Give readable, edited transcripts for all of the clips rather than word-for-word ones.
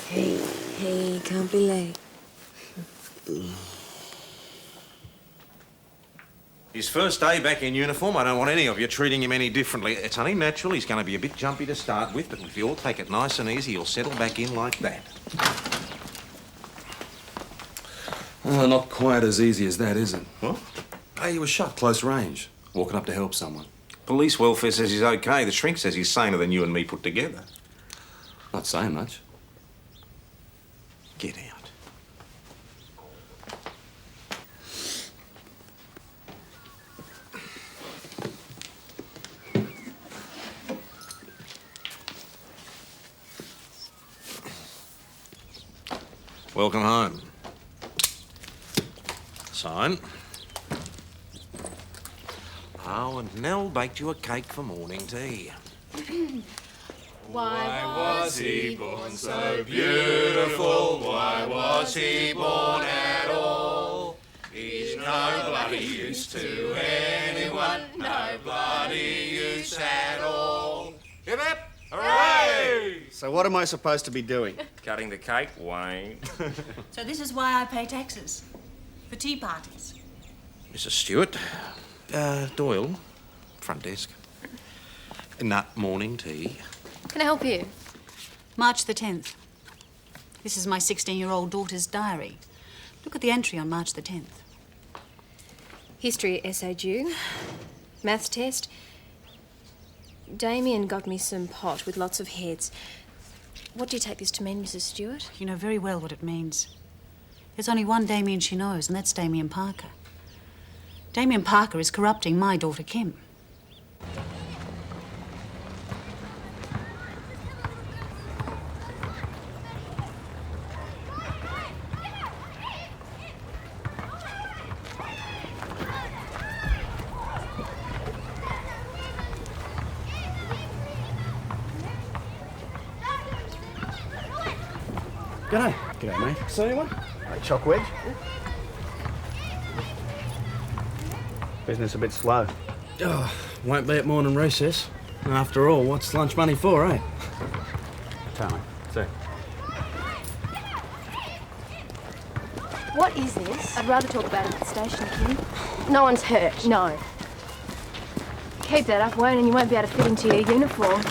Hey, can't be late. His first day back in uniform, I don't want any of you treating him any differently. It's only natural he's going to be a bit jumpy to start with, but if you all take it nice and easy, he'll settle back in like that. Not quite as easy as that, is it? What? Hey, he was shot close range, walking up to help someone. Police welfare says he's okay. The shrink says he's saner than you and me put together. Not saying much. Get out. Welcome home. Sign. Oh, and Nell baked you a cake for morning tea. Why was he born so beautiful? Why was he born at all? He's no bloody use to anyone, no bloody use at all. Hip hip! Hooray! So what am I supposed to be doing? Cutting the cake, Wayne. So this is why I pay taxes. For tea parties. Mrs. Stewart. Doyle. Front desk. Nut morning tea. Can I help you? March the 10th. This is my 16-year-old daughter's diary. Look at the entry on March the 10th. History essay due. Maths test. Damien got me some pot with lots of heads. What do you take this to mean, Mrs. Stewart? You know very well what it means. There's only one Damien she knows, and that's Damien Parker. Damien Parker is corrupting my daughter, Kim. G'day. G'day, mate. See anyone? Choc wedge. Business a bit slow. Oh, won't be at morning recess. After all, what's lunch money for, eh? Tell me. See. What is this? I'd rather talk about it at the station, Kim. No one's hurt. No. Keep that up, Wayne, and you won't be able to fit into your uniform.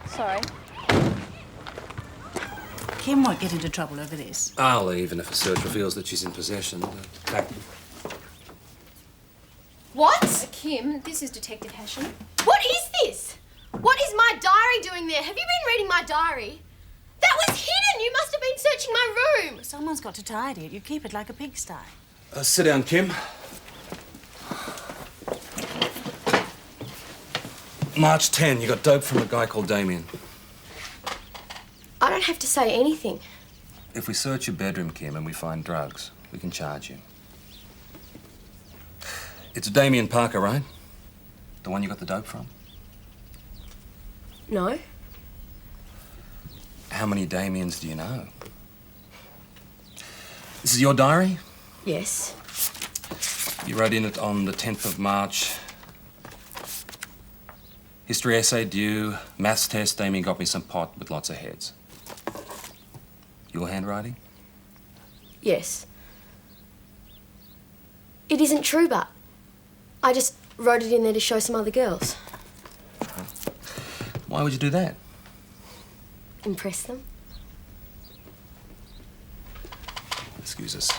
Sorry. Kim won't get into trouble over this. I'll leave, and if a search reveals that she's in possession, back. What? Kim, this is Detective Hasham. What is this? What is my diary doing there? Have you been reading my diary? That was hidden! You must have been searching my room! Someone's got to tidy it. You keep it like a pigsty. Sit down, Kim. March 10, you got dope from a guy called Damien. I don't have to say anything. If we search your bedroom, Kim, and we find drugs, we can charge you. It's Damien Parker, right? The one you got the dope from? No. How many Damiens do you know? This is your diary? Yes. You wrote in it on the 10th of March. History essay due, maths test, Damien got me some pot with lots of heads. Your handwriting? Yes. It isn't true, but I just wrote it in there to show some other girls. Why would you do that? Impress them. Excuse us.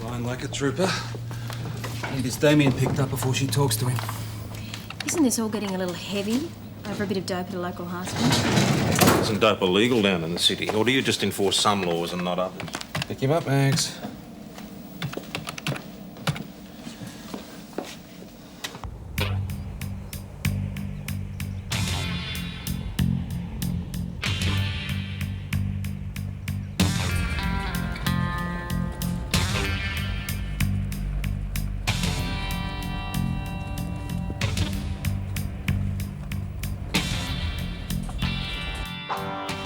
Lying like a trooper. Need this Damien picked up before she talks to him. Isn't this all getting a little heavy over a bit of dope at a local high school? Isn't dope illegal down in the city? Or do you just enforce some laws and not others? Pick him up, Max.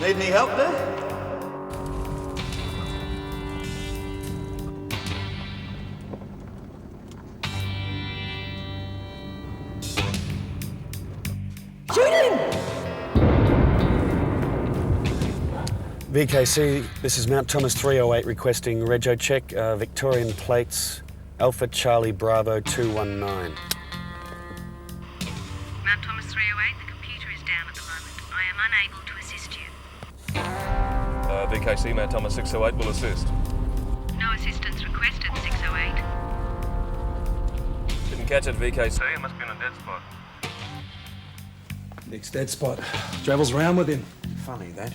Need any help there? VKC, this is Mount Thomas 308 requesting rego check, Victorian plates, Alpha Charlie Bravo 219. Mount Thomas 308, the computer is down at the moment. I am unable to assist you. VKC, Mount Thomas 608 will assist. No assistance requested, 608. Didn't catch it, VKC. It must be in a dead spot. Nick's dead spot. Travels around with him. Funny, that.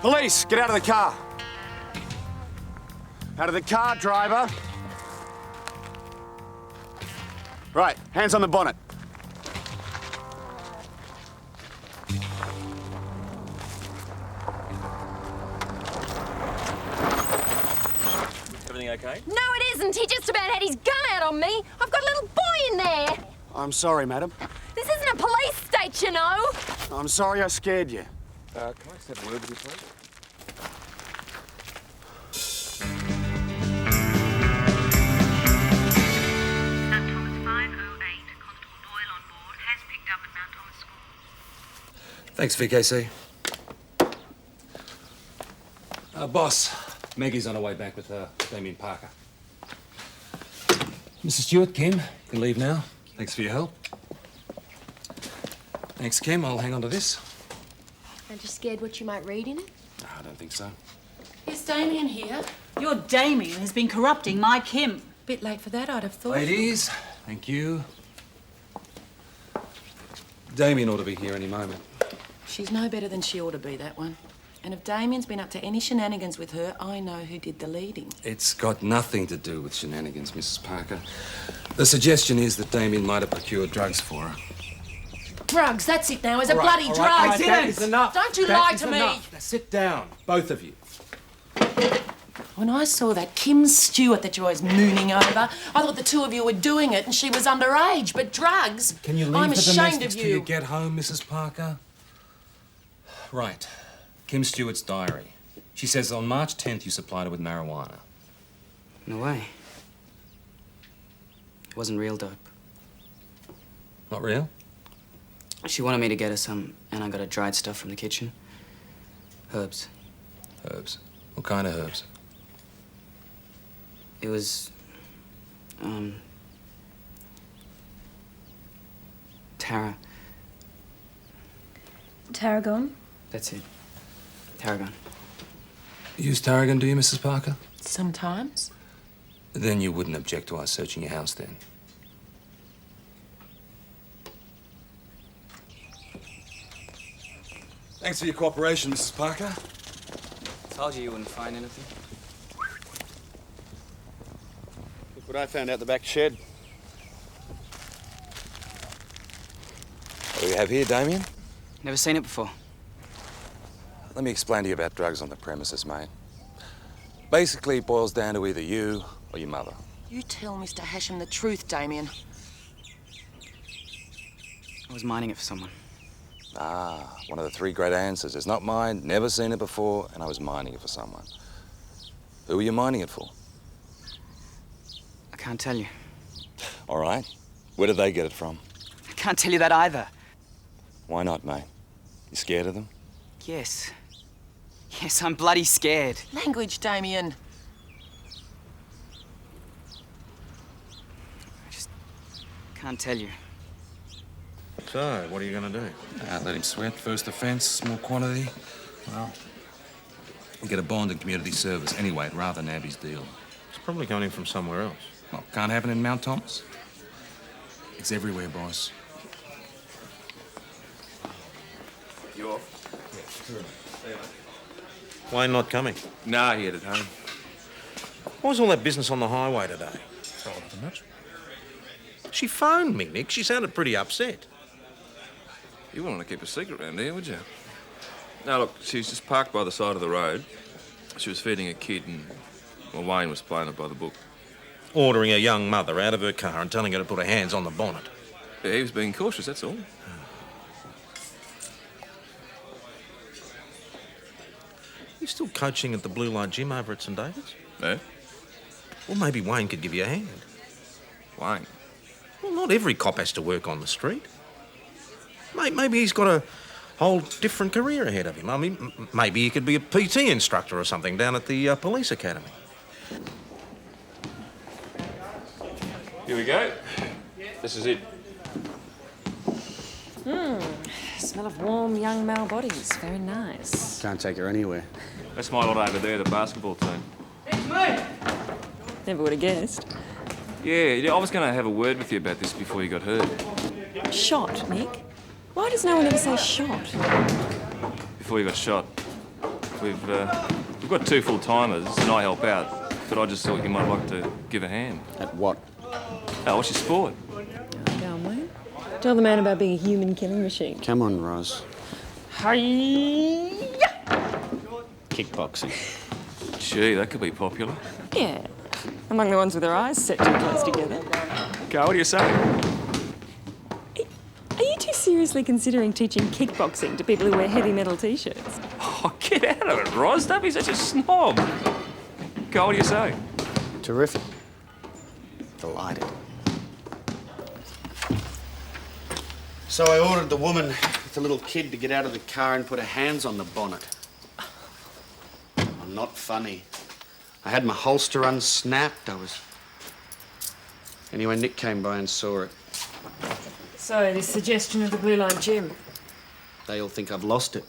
Police, get out of the car. Out of the car, driver. Right, hands on the bonnet. Everything okay? No, it isn't. He just about had his gun out on me. I've got a little boy in there. I'm sorry, madam. This isn't a police state, you know. I'm sorry I scared you. Can I just have a word with you, please? Mount Thomas 508, Constable Doyle on board, has picked up at Mount Thomas School. Thanks, VKC. Boss, Maggie's on her way back with Damien Parker. Mrs. Stewart, Kim, you can leave now. Thanks for your help. Thanks, Kim. I'll hang on to this. Aren't you scared what you might read in it? No, I don't think so. Is Damien here? Your Damien has been corrupting my Kim. Bit late for that, I'd have thought. Ladies, thank you. Damien ought to be here any moment. She's no better than she ought to be, that one. And if Damien's been up to any shenanigans with her, I know who did the leading. It's got nothing to do with shenanigans, Mrs. Parker. The suggestion is that Damien might have procured drugs for her. Drugs, that's it now, is a All bloody all drug. all that is enough. Don't you That lie is to me. enough. Now sit down, both of you. When I saw that Kim Stewart that you was mooning over, I thought the two of you were doing it and she was underage, but drugs? Can you leave I'm the ashamed domestics of till you you. get home, Mrs. Parker? Right. Kim Stewart's diary. She says on March 10th you supplied her with marijuana. No way. It wasn't real dope. Not real? She wanted me to get her some, and I got her dried stuff from the kitchen. Herbs. Herbs. What kind of herbs? It was, Tara. Tarragon? That's it. Tarragon. You use tarragon, do you, Mrs. Parker? Sometimes. Then you wouldn't object to us searching your house then. Thanks for your cooperation, Mrs. Parker. Told you wouldn't find anything. Look what I found out the back shed. What do we have here, Damien? Never seen it before. Let me explain to you about drugs on the premises, mate. Basically, it boils down to either you or your mother. You tell Mr. Hashem the truth, Damien. I was mining it for someone. Ah, one of the three great answers. It's not mine, never seen it before, and I was mining it for someone. Who were you mining it for? I can't tell you. All right. Where did they get it from? I can't tell you that either. Why not, mate? You scared of them? Yes. Yes, I'm bloody scared. Language, Damien. I just can't tell you. So, what are you going to do? Let him sweat. First offence, small quantity. Well, you get a bond in community service. Anyway, I'd rather nab his deal. It's probably coming in from somewhere else. Well, can't happen in Mount Thomas. It's everywhere, boss. You off? Wayne not coming? Nah, he headed home. What was all that business on the highway today? Oh, nothing much. She phoned me, Nick. She sounded pretty upset. You wouldn't want to keep a secret around here, would you? No, look, she was just parked by the side of the road. She was feeding a kid and, well, Wayne was playing it by the book. Ordering a young mother out of her car and telling her to put her hands on the bonnet. Yeah, he was being cautious, that's all. You still coaching at the Blue Light Gym over at St David's? No? Well, maybe Wayne could give you a hand. Wayne? Well, not every cop has to work on the street. Maybe he's got a whole different career ahead of him. I mean, maybe he could be a PT instructor or something down at the police academy. Here we go. This is it. Smell of warm young male bodies. Very nice. Can't take her anywhere. That's my lot over there, the basketball team. It's me! Never would have guessed. Yeah, I was going to have a word with you about this before you got hurt. Shot, Nick? Why does no one ever say shot? Before you got shot. We've got 2 full-timers and I help out, but I just thought you might like to give a hand. At what? Oh, what's your sport? Go on, Wayne. Tell the man about being a human killing machine. Come on, Roz. Hi-ya! Kickboxing. Gee, that could be popular. Yeah. Among the ones with their eyes set too close together. Go, what do you say? Are you two seriously considering teaching kickboxing to people who wear heavy metal t-shirts? Oh, get out of it, Roz. Don't be such a snob. Go, what do you say? Terrific. Delighted. So I ordered the woman with the little kid to get out of the car and put her hands on the bonnet. I'm not funny. I had my holster unsnapped. Anyway, Nick came by and saw it. So, this suggestion of the Blue Line Gym. They all think I've lost it.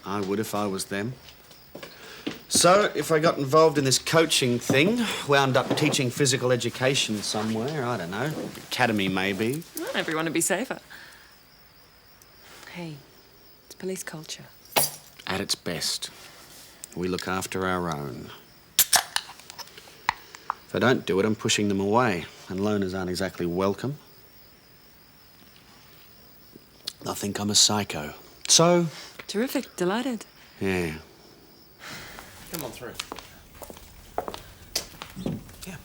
I would if I was them. So, if I got involved in this coaching thing, wound up teaching physical education somewhere, I don't know, academy maybe. Well, everyone would be safer. Hey, it's police culture. At its best. We look after our own. If I don't do it, I'm pushing them away, and loners aren't exactly welcome. I think I'm a psycho. So... Terrific, delighted. Yeah. Come on through. Yeah.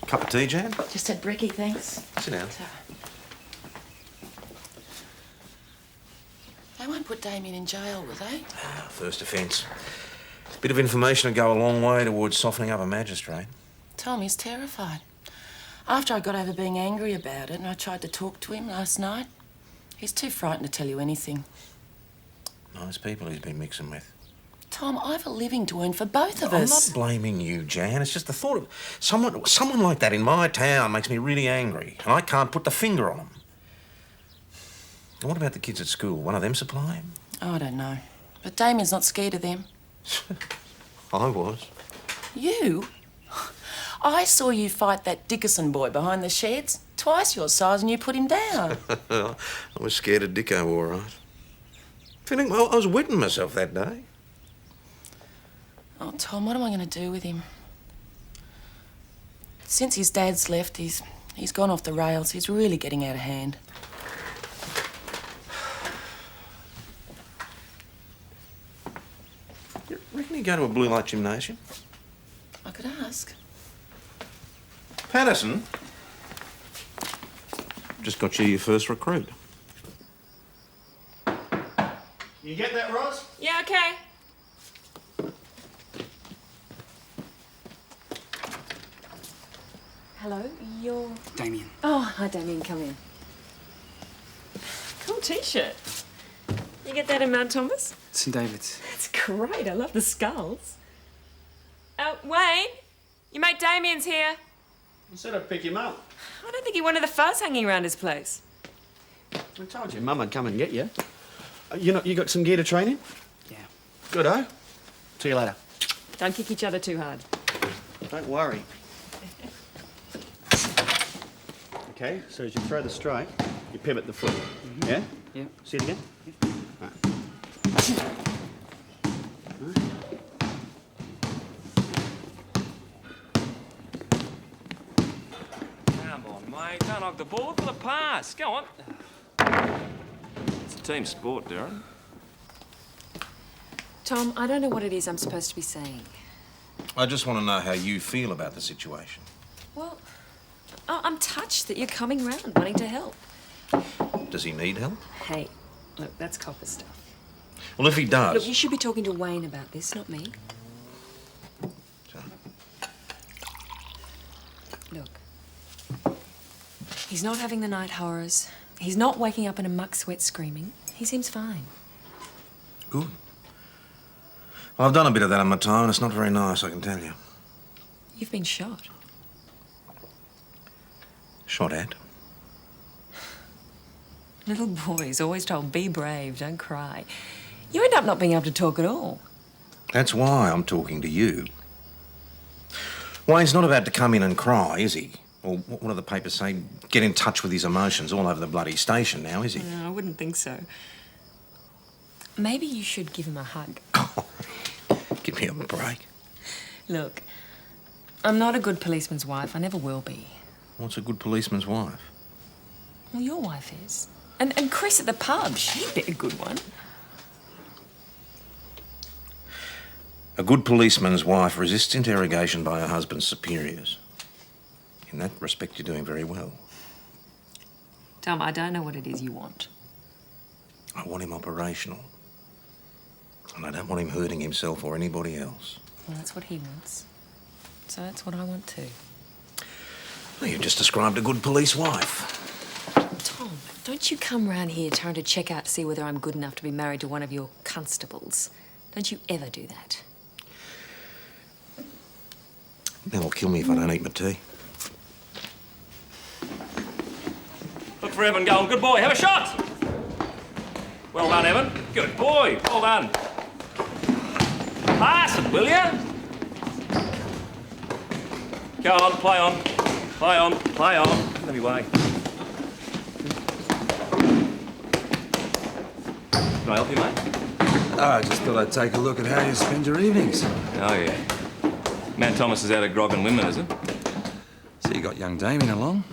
Cup of tea, Jan? Just had brekkie, thanks. Sit down. They won't put Damien in jail, will they? First offence. Bit of information to go a long way towards softening up a magistrate. Tommy's terrified. After I got over being angry about it and I tried to talk to him last night, he's too frightened to tell you anything. Nice people he's been mixing with. Tom, I've a living to earn for both of I'm us. not blaming you, Jan. It's just the thought of someone like that in my town makes me really angry, and I can't put the finger on him. And what about the kids at school? One of them supply him? Oh, I don't know. But Damien's not scared of them. I was. You? I saw you fight that Dickerson boy behind the sheds. Twice your size and you put him down. I was scared of Dicko, all right. Feeling I was wetting myself that day. Oh, Tom, what am I going to do with him? Since his dad's left, he's gone off the rails. He's really getting out of hand. You reckon he'd go to a blue light gymnasium? I could ask. Patterson? Just got you your first recruit. You get that, Roz? Yeah, okay. Hello, you're... Damien. Oh, hi, Damien, come in. Cool T-shirt. You get that in Mount Thomas? St David's. That's great, I love the skulls. Wayne, your mate Damien's here. I said I'd pick him up. I don't think he wanted the fuzz hanging around his place. I told you, Mum, I'd come and get you. You got some gear to train in? Yeah. Good-o. See you later. Don't kick each other too hard. Don't worry. Okay, so as you throw the strike, you pivot the foot. Mm-hmm. Yeah? Yeah. See it again? Yeah. Right. Come on, mate. Don't knock the ball for the pass. Go on. It's a team sport, Darren. Tom, I don't know what it is I'm supposed to be saying. I just want to know how you feel about the situation. Well, Oh, I'm touched that you're coming round, wanting to help. Does he need help? Hey, look, that's copper stuff. Well, if he does... Look, you should be talking to Wayne about this, not me. Look. He's not having the night horrors. He's not waking up in a muck sweat screaming. He seems fine. Good. Well, I've done a bit of that in my time, and it's not very nice, I can tell you. You've been shot. Shot at? Little boys always told, be brave, don't cry. You end up not being able to talk at all. That's why I'm talking to you. Wayne's not about to come in and cry, is he? Or what do the papers say? Get in touch with his emotions all over the bloody station now, is he? No, I wouldn't think so. Maybe you should give him a hug. Give me a break. Look, I'm not a good policeman's wife. I never will be. What's a good policeman's wife? Well, your wife is. And Chris at the pub, she'd be a good one. A good policeman's wife resists interrogation by her husband's superiors. In that respect, you're doing very well. Tom, I don't know what it is you want. I want him operational. And I don't want him hurting himself or anybody else. Well, that's what he wants. So that's what I want too. Well, you've just described a good police wife. Tom, don't you come round here trying to check out to see whether I'm good enough to be married to one of your constables. Don't you ever do that. They'll kill me if I don't eat my tea. Look for Evan going. Good boy. Have a shot. Well done, Evan. Good boy. Well done. Pass it, will you? Go on. Play on. Play on. Play on. Let me way. Can I help you, mate? Oh, I just thought I'd take a look at how you spend your evenings. Oh, yeah. Man Thomas is out of grog and women, is it? So you got young Damien along?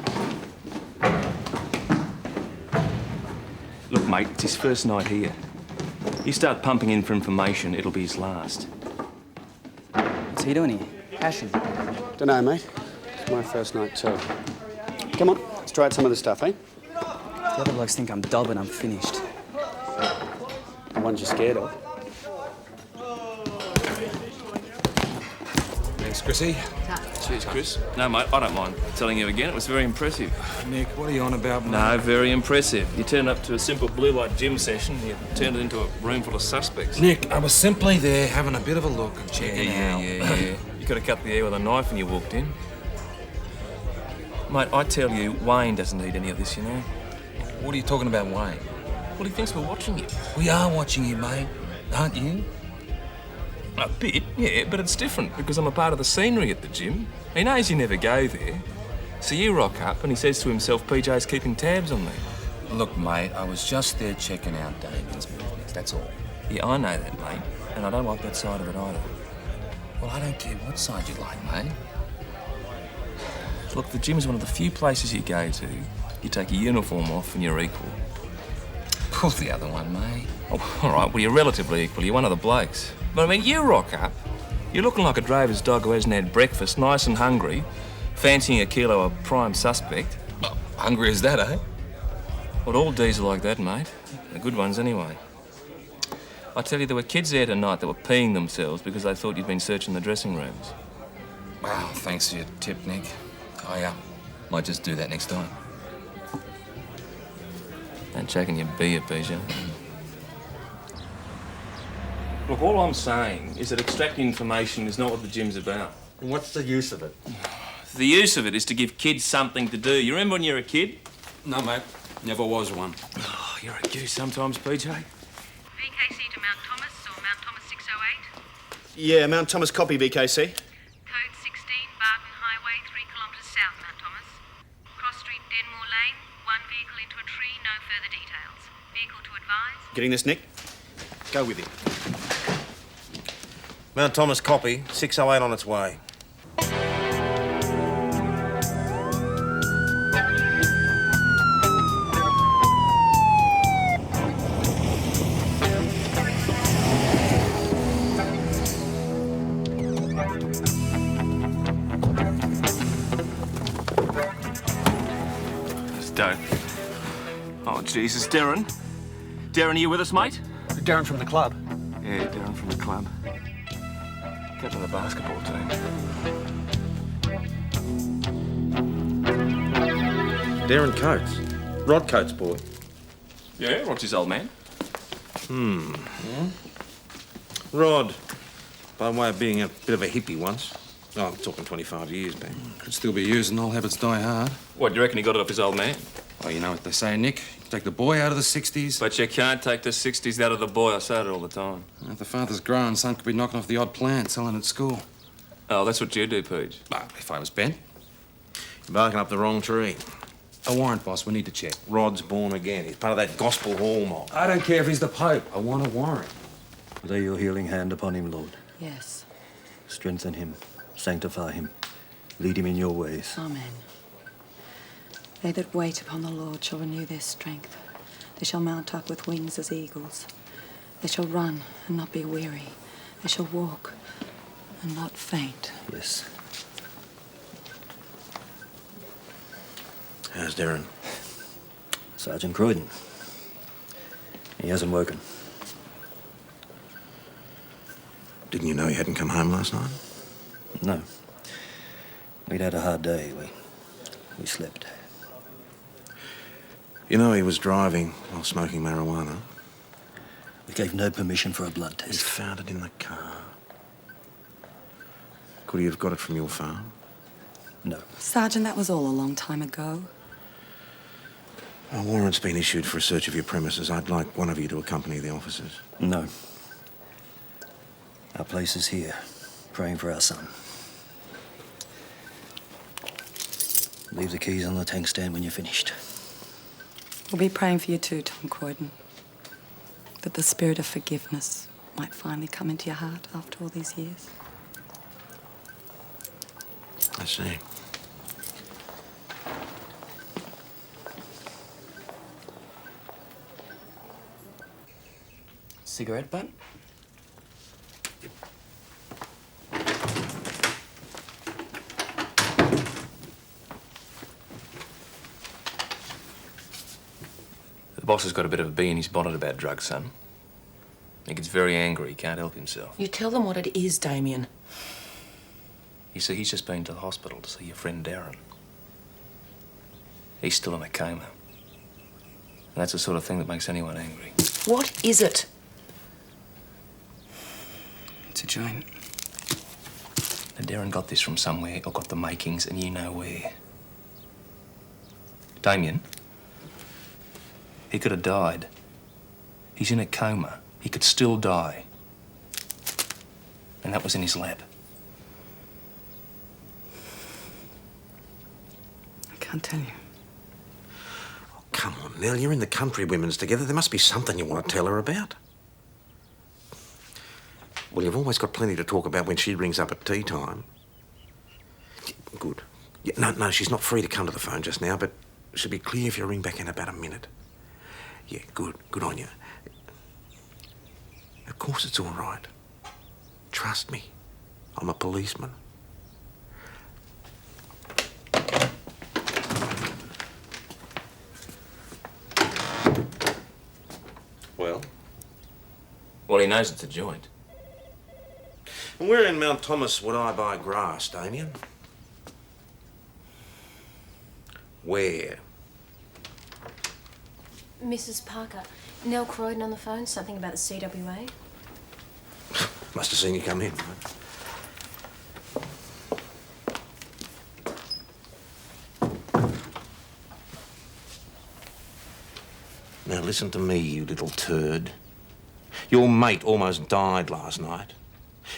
Look, mate, it's his first night here. You start pumping in for information, it'll be his last. What's he doing here? Hashing? Dunno, mate. It's my first night too. Come on, let's try out some of the stuff, eh? The other blokes think I'm dull, but I'm finished. The ones you're scared of. Thanks, Chrissy. Cheers, Chris. No, mate, I don't mind telling you again. It was very impressive. Nick, what are you on about, mate? No, very impressive. You turned up to a simple blue light gym session, you turned it into a room full of suspects. Nick, I was simply there having a bit of a look and checking out. Yeah. You could have cut the air with a knife when you walked in. Mate, I tell you, Wayne doesn't need any of this, you know. What are you talking about, Wayne? Well, he thinks we're watching you. We are watching you, mate. Aren't you? A bit, yeah, but it's different because I'm a part of the scenery at the gym. He knows you never go there. So you rock up and he says to himself, PJ's keeping tabs on me. Look, mate, I was just there checking out Damien's movements, that's all. Yeah, I know that, mate, and I don't like that side of it either. Well, I don't care what side you like, mate. Look, the gym's one of the few places you go to, you take your uniform off and you're equal. Pull the other one, mate. Oh, all right, well, you're relatively equal. You're one of the blokes. But, I mean, you rock up. You're looking like a drover's dog who hasn't had breakfast, nice and hungry, fancying a kilo of prime suspect. Oh, hungry as that, eh? Well, all D's are like that, mate. The good ones, anyway. I tell you, there were kids there tonight that were peeing themselves because they thought you'd been searching the dressing rooms. Wow, thanks for your tip, Nick. I might just do that next time. And checking your beer, PJ. Look, all I'm saying is that extracting information is not what the gym's about. What's the use of it? The use of it is to give kids something to do. You remember when you were a kid? No, mate. Never was one. Oh, you're a goose sometimes, PJ. VKC to Mount Thomas or Mount Thomas 608. Yeah, Mount Thomas copy, BKC. Code 16, Barton Highway, 3 kilometres south, Mount Thomas. Cross Street, Denmore Lane, one vehicle into a tree, no further details. Vehicle to advise. Getting this, Nick? Go with it. Mount Thomas copy, 608 on its way. Jesus, Darren. Darren, are you with us, mate? Darren from the club. Yeah, Darren from the club. Captain of the basketball team. Darren Coates. Rod Coates' boy. Yeah, Rod's his old man. Rod, by way of being a bit of a hippie once. Oh, I'm talking 25 years back. Could still be using old habits die hard. What, do you reckon he got it off his old man? Well, you know what they say, Nick. You take the boy out of the 60s. But you can't take the 60s out of the boy. I say it all the time. Well, if the father's growing, son could be knocking off the odd plant selling at school. Oh, that's what you do, Pooch. Well, if I was Ben. You're barking up the wrong tree. A warrant, boss. We need to check. Rod's born again. He's part of that gospel hall mob. I don't care if he's the Pope. I want a warrant. Lay your healing hand upon him, Lord. Yes. Strengthen him. Sanctify him. Lead him in your ways. Amen. They that wait upon the Lord shall renew their strength. They shall mount up with wings as eagles. They shall run and not be weary. They shall walk and not faint. Yes. How's Darren? Sergeant Croydon. He hasn't woken. Didn't you know he hadn't come home last night? No. We'd had a hard day. We slept. You know he was driving while smoking marijuana. We gave no permission for a blood test. He found it in the car. Could he have got it from your farm? No. Sergeant, that was all a long time ago. A warrant's been issued for a search of your premises. I'd like one of you to accompany the officers. No. Our place is here, praying for our son. Leave the keys on the tank stand when you're finished. We'll be praying for you too, Tom Croydon. That the spirit of forgiveness might finally come into your heart after all these years. I see. Cigarette butt? The boss has got a bit of a bee in his bonnet about drugs, son. He gets very angry. He can't help himself. You tell them what it is, Damien. You see, he's just been to the hospital to see your friend Darren. He's still in a coma. And that's the sort of thing that makes anyone angry. What is it? It's a joint. Now, Darren got this from somewhere, or got the makings, and you know where. Damien, he could have died. He's in a coma. He could still die. And that was in his lap. I can't tell you. Oh, come on, Nell. You're in the country women's together. There must be something you want to tell her about. Well, you've always got plenty to talk about when she rings up at tea time. Good. Yeah, no, she's not free to come to the phone just now, but she'll be clear if you ring back in about a minute. Yeah, good. Good on you. Of course it's all right. Trust me. I'm a policeman. Well? Well, he knows it's a joint. And where in Mount Thomas would I buy grass, Damien? Where? Mrs. Parker, Nell Croydon on the phone, something about the CWA. Must have seen you come in. Now listen to me, you little turd. Your mate almost died last night.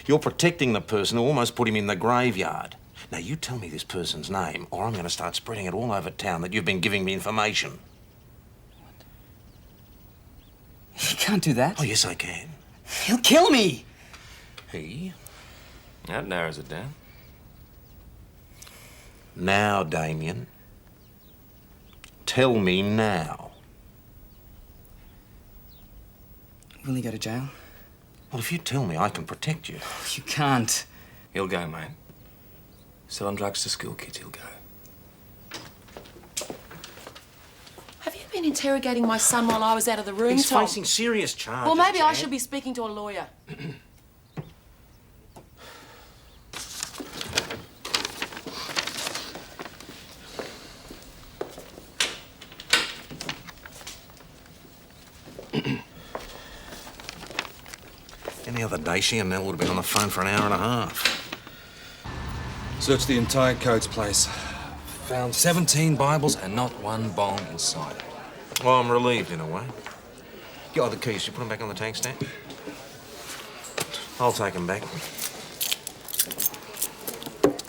You're protecting the person who almost put him in the graveyard. Now you tell me this person's name, or I'm going to start spreading it all over town that you've been giving me information. You can't do that. Oh, yes, I can. He'll kill me. He? That narrows it down. Now, Damien. Tell me now. Will he go to jail? Well, if you tell me, I can protect you. You can't. He'll go, mate. Selling drugs to school kids, he'll go. Have you been interrogating my son while I was out of the room, He's Tom? facing serious charges, Well, maybe I Jan. should be speaking to a lawyer. Any other day, she and Nell would have been on the phone for an hour and a half. Searched the entire coach place. Found 17 Bibles and not one bong inside. Well, I'm relieved in a way. You got the keys. You put them back on the tank stand? I'll take them back.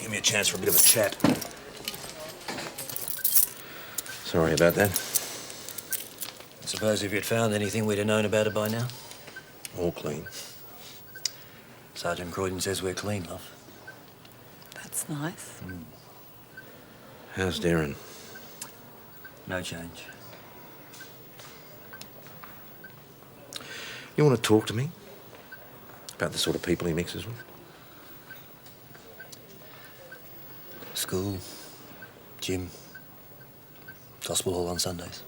Give me a chance for a bit of a chat. Sorry about that. I suppose if you'd found anything, we'd have known about it by now. All clean. Sergeant Croydon says we're clean, love. That's nice. How's Darren? No change. You want to talk to me? About the sort of people he mixes with? School, gym, gospel hall on Sundays.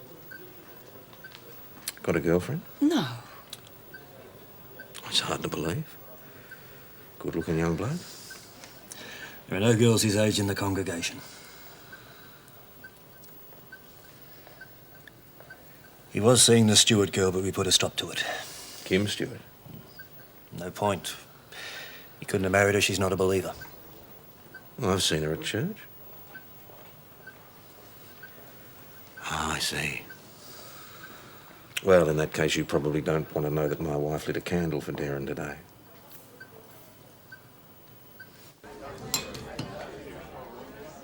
Got a girlfriend? No. It's hard to believe. Good-looking young bloke. There are no girls his age in the congregation. He was seeing the Stewart girl, but we put a stop to it. Kim Stewart? No point. He couldn't have married her. She's not a believer. Well, I've seen her at church. Ah, I see. Well, in that case, you probably don't want to know that my wife lit a candle for Darren today.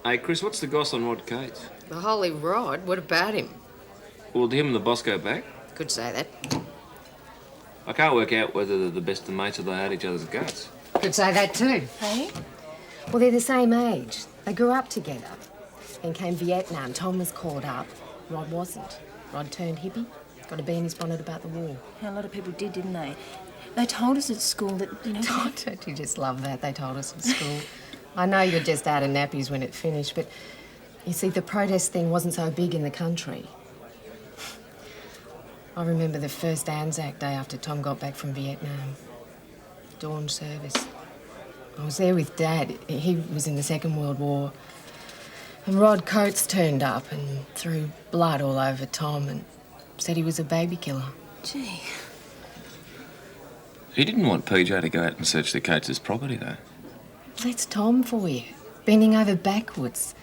Hey, Chris, what's the goss on Rod Cates? The holy Rod? What about him? Well, did him and the boss go back? Could say that. I can't work out whether they're the best of mates or they hate each other's guts. Could say that too. Hey? Well, they're the same age. They grew up together. Then came Vietnam. Tom was caught up. Rod wasn't. Rod turned hippie. Got a bee in his bonnet about the war. A lot of people did, didn't they? They told us at school that, you know... Oh, don't you just love that? They told us at school. I know you're just out of nappies when it finished, but you see, the protest thing wasn't so big in the country. I remember the first Anzac Day after Tom got back from Vietnam. Dawn service. I was there with Dad. He was in the Second World War. And Rod Coates turned up and threw blood all over Tom and said he was a baby killer. Gee. He didn't want PJ to go out and search the Cates' property, though. That's Tom for you, bending over backwards.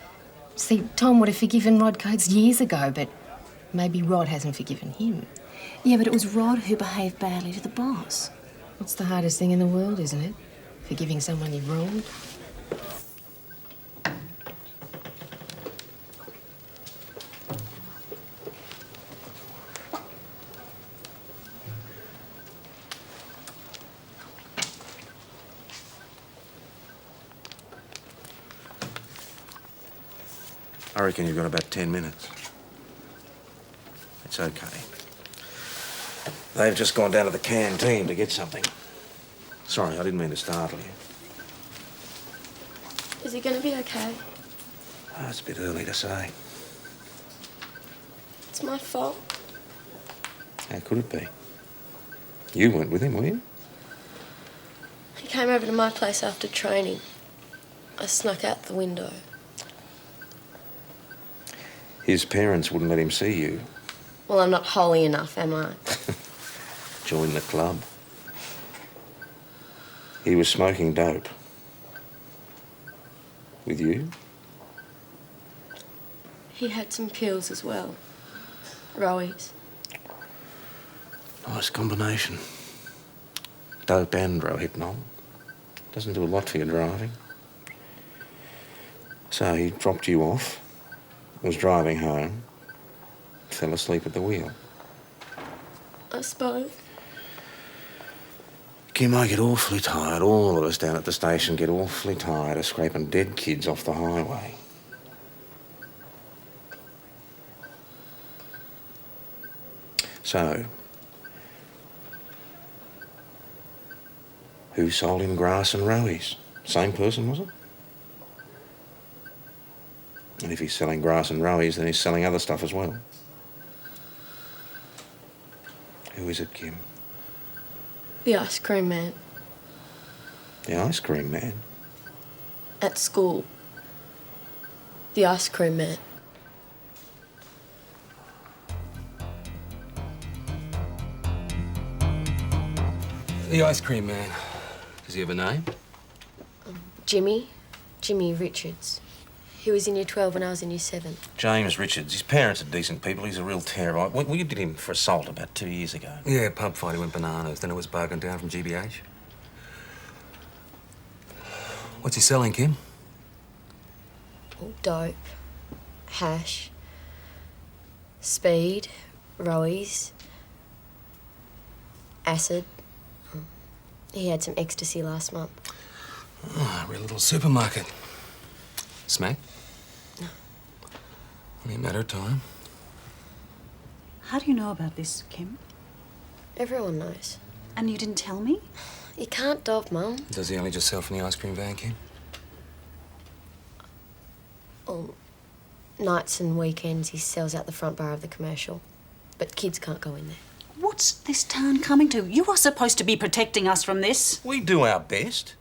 See, Tom would have forgiven Rod Coates years ago, but maybe Rod hasn't forgiven him. Yeah, but it was Rod who behaved badly to the boss. What's the hardest thing in the world, isn't it? Forgiving someone you've wronged. I reckon you've got about 10 minutes. It's okay. They've just gone down to the canteen to get something. Sorry, I didn't mean to startle you. Is he going to be okay? Oh, it's a bit early to say. It's my fault. How could it be? You weren't with him, were you? He came over to my place after training. I snuck out the window. His parents wouldn't let him see you. Well, I'm not holy enough, am I? Join the club. He was smoking dope. With you? He had some pills as well. Rowies. Nice combination. Dope and Rohypnol. Doesn't do a lot for your driving. So he dropped you off, was driving home, fell asleep at the wheel. I suppose. Kim, I get awfully tired. All of us down at the station get awfully tired of scraping dead kids off the highway. So, who sold him grass and rowies? Same person, was it? And if he's selling grass and rowies, then he's selling other stuff as well. Who is it, Kim? The ice cream man. The ice cream man? At school. The ice cream man. The ice cream man. Does he have a name? Jimmy Richards. He was in year 12 when I was in year 7. James Richards. His parents are decent people. He's a real terror. We did him for assault about 2 years ago. Yeah, pub fight. He went bananas. Then it was bargained down from GBH. What's he selling, Kim? Dope. Hash. Speed. Rowies. Acid. He had some ecstasy last month. Ah, real little supermarket. Smack? No. Only a matter of time. How do you know about this, Kim? Everyone knows. And you didn't tell me? You can't dog, Mum. Does he only just sell from the ice cream van, Kim? Nights and weekends he sells out the front bar of the commercial. But kids can't go in there. What's this town coming to? You are supposed to be protecting us from this. We do our best.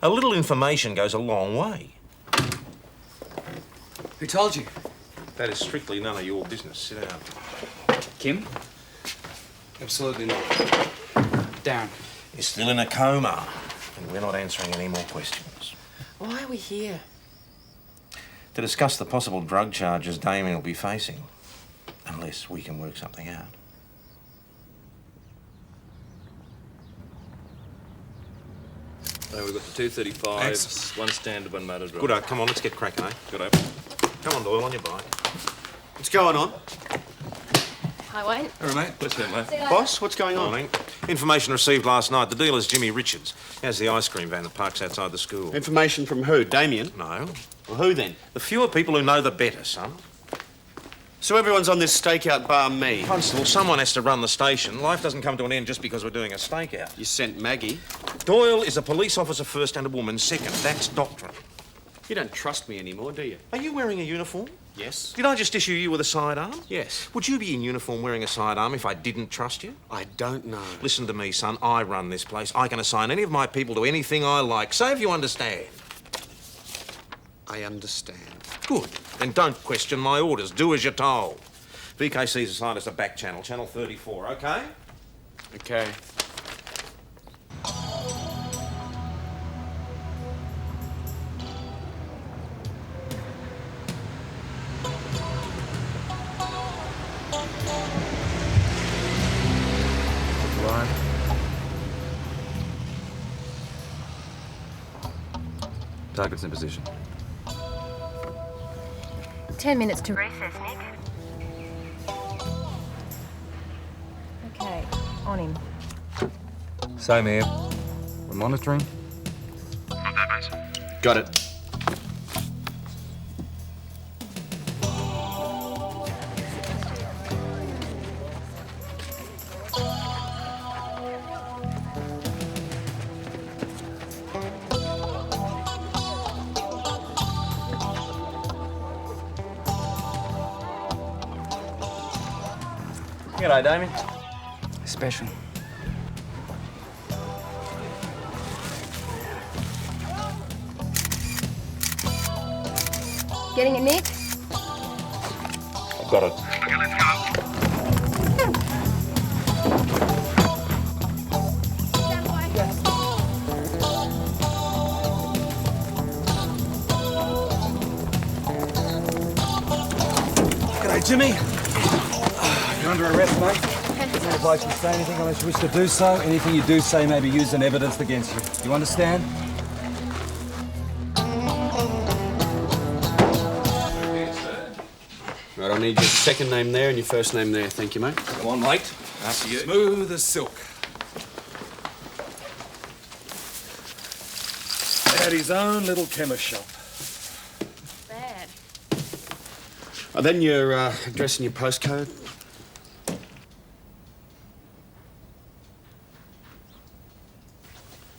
A little information goes a long way. Who told you? That is strictly none of your business. Sit down. Kim? Absolutely not. Darren. You're still in a coma, and we're not answering any more questions. Why are we here? To discuss the possible drug charges Damien will be facing, unless we can work something out. We've got the 235s, Access. one standard, one motor drive. Good, come on, let's get cracking, eh? Good, Come on, Doyle, on your bike. What's going on? Hi, Wayne. All right, mate. What's that, mate? Boss, what's going on? Morning. Information received last night. The dealer's Jimmy Richards. He has the ice cream van that parks outside the school. Information from who? Damien? No. Well, who then? The fewer people who know, the better, son. So everyone's on this stakeout bar me? Constable, someone has to run the station. Life doesn't come to an end just because we're doing a stakeout. You sent Maggie. Doyle is a police officer first and a woman second. That's doctrine. You don't trust me anymore, do you? Are you wearing a uniform? Yes. Did I just issue you with a sidearm? Yes. Would you be in uniform wearing a sidearm if I didn't trust you? I don't know. Listen to me, son. I run this place. I can assign any of my people to anything I like. Say if you understand. I understand. Good. Then don't question my orders. Do as you're told. VKC's assigned us a back channel, channel 34, OK? OK. Target's in position. 10 minutes to recess, Nick. Okay, on him. Same here. We're monitoring. Got that, mate. Got it. G'day, Damien. Special. Getting it, Nick? I've got it. Okay, let's go. G'day, Jimmy. You're under arrest, mate. Not obliged to say anything unless you wish to do so. Anything you do say may be used in evidence against you. You understand? Right, I need your second name there and your first name there. Thank you, mate. Come on, mate. After you. Smooth as silk. Had his own little chemist shop. Bad. Then your address and your postcode.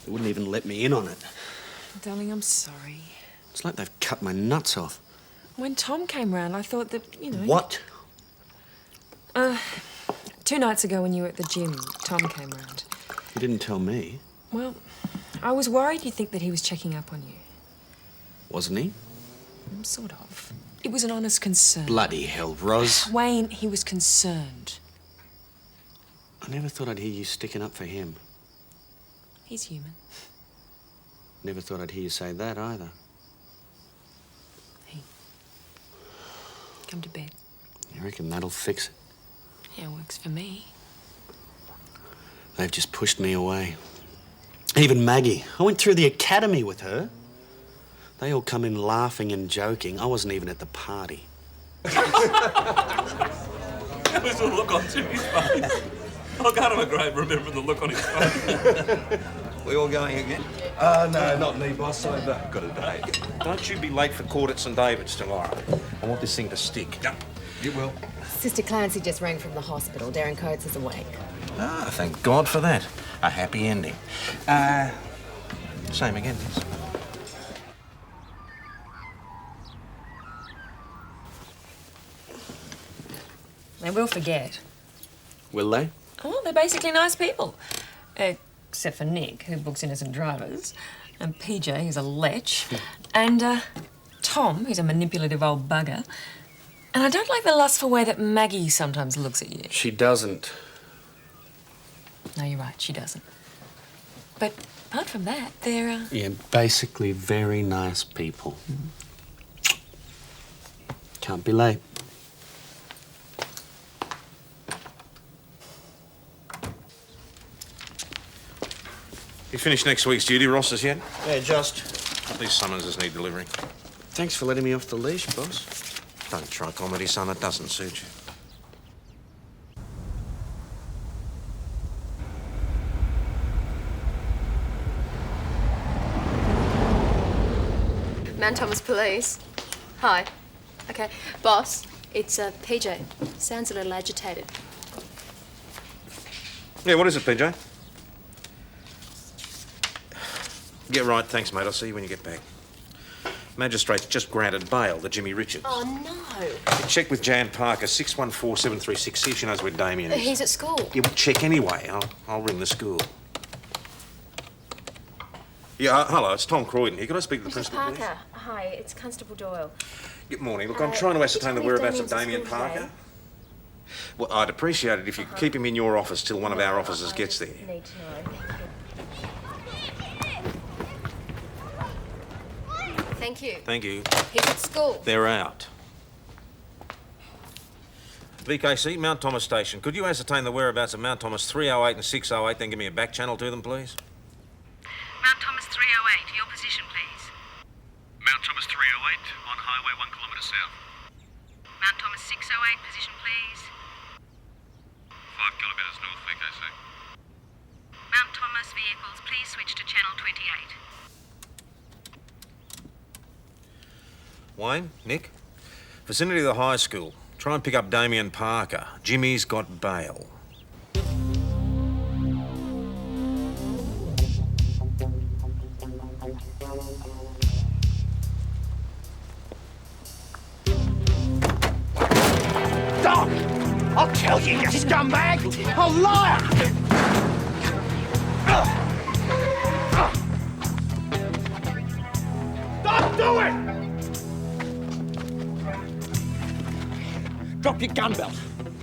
They wouldn't even let me in on it. Darling, I'm sorry. It's like they've cut my nuts off. When Tom came round, I thought that, you know... What? 2 nights ago when you were at the gym, Tom came round. You didn't tell me. Well, I was worried you'd think that he was checking up on you. Wasn't he? Sort of. It was an honest concern. Bloody hell, Ros. Wayne, he was concerned. I never thought I'd hear you sticking up for him. He's human. Never thought I'd hear you say that either. Hey, come to bed. You reckon that'll fix it? Yeah, it works for me. They've just pushed me away. Even Maggie. I went through the academy with her. They all come in laughing and joking. I wasn't even at the party. There was a look on Jimmy's face. I can't have a great remembering the look on his face. We all going again? No, not me, boss. I've got a date. Don't you be late for court at St David's tomorrow. I want this thing to stick. Yep, you will. Sister Clancy just rang from the hospital. Darren Coates is awake. Ah, thank God for that. A happy ending. Same again, Liz. They will forget. Will they? Oh, they're basically nice people. Except for Nick, who books innocent drivers, and PJ, who's a lech, and Tom, who's a manipulative old bugger. And I don't like the lustful way that Maggie sometimes looks at you. She doesn't. No, you're right, she doesn't. But apart from that, they're... Yeah, basically very nice people. Can't be late. You finished next week's duty rosters yet? Yeah, just. These summonses need delivering. Thanks for letting me off the leash, boss. Don't try comedy, son. It doesn't suit you. Mount Thomas Police. Hi. Okay, boss, it's PJ. Sounds a little agitated. Yeah, what is it, PJ? Get right, thanks, mate. I'll see you when you get back. Magistrate's just granted bail to Jimmy Richards. Oh, no. Check with Jan Parker, 614736. See if she knows where Damien is. He's at school. Yeah, well, check anyway. I'll ring the school. Yeah, hello, it's Tom Croydon here. Could I speak to the Mrs. principal, Parker. please? Hi, it's Constable Doyle. Good morning. Look, I'm trying to ascertain the whereabouts of Damien Parker. Well, I'd appreciate it if you could keep him in your office till one of our officers gets there. Need to know. Thank you. Thank you. He's at school. They're out. VKC, Mount Thomas Station. Could you ascertain the whereabouts of Mount Thomas 308 and 608, then give me a back channel to them, please? Mount Thomas 308, your position, please. Mount Thomas 308 on highway 1 kilometre south. Mount Thomas 608, position, please. 5 kilometres north, VKC. Mount Thomas vehicles, please switch to channel 28. Wayne, Nick, vicinity of the high school. Try and pick up Damien Parker. Jimmy's got bail. Stop! I'll kill you, you scumbag! A liar! Stop doing! Drop your gun belt.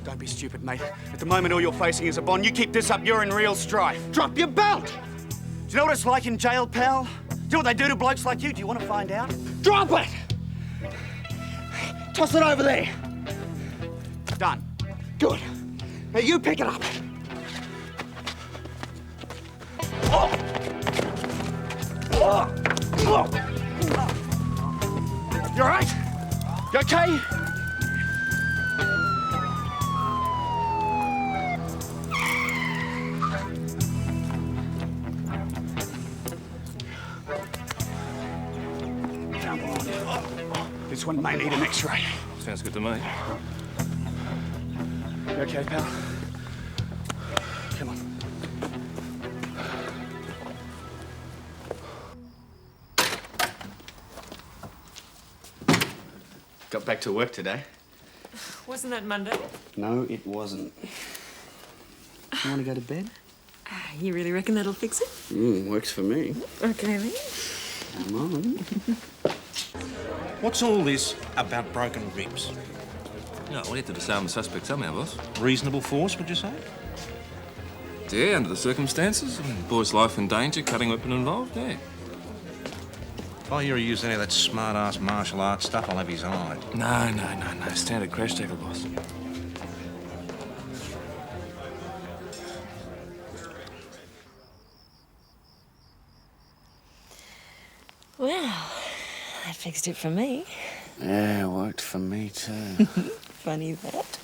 Don't be stupid, mate. At the moment, all you're facing is a bond. You keep this up, you're in real strife. Drop your belt! Do you know what it's like in jail, pal? Do you know what they do to blokes like you? Do you want to find out? Drop it! Toss it over there. Done. Good. Now you pick it up. You all right? You okay? Come on. This one may need an X-ray. Sounds good to me. You okay, pal? Come on. Got back to work today. Wasn't that Monday? No, it wasn't. You want to go to bed? You really reckon that'll fix it? Works for me. Okay, then. Come on. What's all this about broken ribs? No, we need to disarm the suspect somehow, boss. Reasonable force, would you say? Yeah, under the circumstances. I mean, boy's life in danger, cutting weapon involved, yeah. If I hear he used any of that smart-ass martial arts stuff, I'll have his eye. No. Standard crash tackle, boss. Well, that fixed it for me. Yeah, it worked for me too. Funny that.